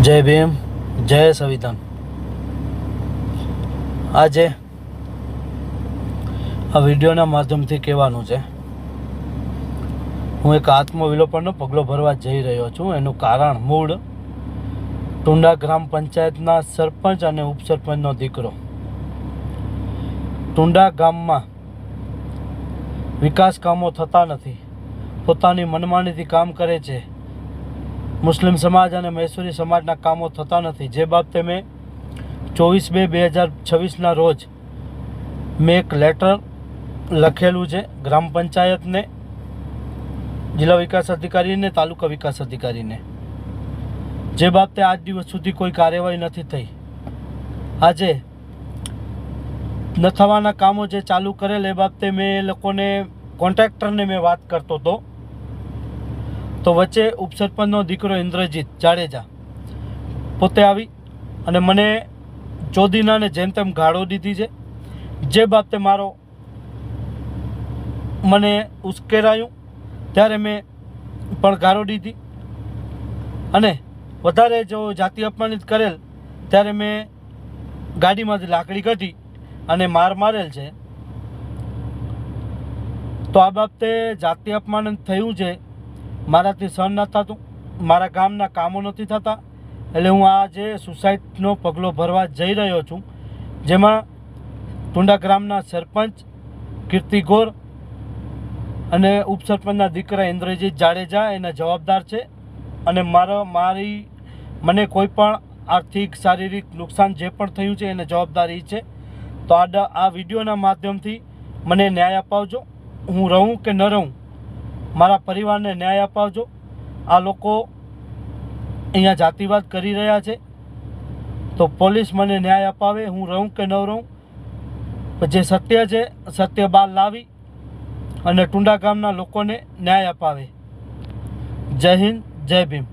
જય ભીમ, જય સંવિધાન। આજે આ વિડીયોના માધ્યમથી કહેવાનું છે, હું એક આત્મવિલોપનનો પગલો ભરવા જઈ રહ્યો છું। એનું કારણ મૂળ ટુંડા ગ્રામ પંચાયતના સરપંચ અને ઉપસરપંચનો દીકરો ટુંડા ગામમાં વિકાસ કામો થતા નથી, પોતાની મનમાનીથી કામ કરે છે। મુસ્લિમ સમાજ અને મૈસૂરી સમાજના કામો થતા નથી, જે બાબતે મેં 24/2/2026ના રોજ મેં એક લેટર લખેલું છે ગ્રામ પંચાયતને, જિલ્લા વિકાસ અધિકારીને, તાલુકા વિકાસ અધિકારીને, જે બાબતે આજ દિવસ સુધી કોઈ કાર્યવાહી નથી થઈ। આજે ન થવાના કામો જે ચાલુ કરેલ એ બાબતે મેં એ લોકોને કોન્ટ્રાક્ટરને મેં વાત કરતો હતો, તો વચ્ચે ઉપસરપંચનો દીકરો ઇન્દ્રજીત જાડેજા પોતે આવી અને મને ચોદીનાને જેમ તેમ ગાળો દીધી છે, જે બાબતે મને ઉશ્કેરાયું ત્યારે મેં પણ ગાળો દીધી અને વધારે જો જાતિ અપમાનિત કરેલ ત્યારે મેં ગાડીમાંથી લાકડી કાઢી અને માર મારેલ છે। તો આ બાબતે જાતિ અપમાન થયું છે, મારાથી સહન ન થતું, મારા ગામના કામો નથી થતા, એટલે હું આજે સુસાઇડનો પગલો ભરવા જઈ રહ્યો છું, જેમાં ટુંડા ગ્રામના સરપંચ કીર્તિ ગોર અને ઉપસરપંચના દીકરા ઇન્દ્રજીત જાડેજા એના જવાબદાર છે। અને મને કોઈ પણ આર્થિક શારીરિક નુકસાન જે પણ થયું છે એને જવાબદારી છે। તો આ વિડીયોના માધ્યમથી મને ન્યાય અપાવજો, હું રહું કે ન રહું, મારા પરિવારને ન્યાય અપાવજો। આ લોકો અહીંયા જાતિવાદ કરી રહ્યા છે, તો પોલીસ મને ન્યાય અપાવે, હું રહું કે ન રહું, જે સત્ય છે સત્ય બહાર લાવી અને ટુંડા ગામના લોકોને ન્યાય અપાવે। જય હિન્દ, જય ભીમ।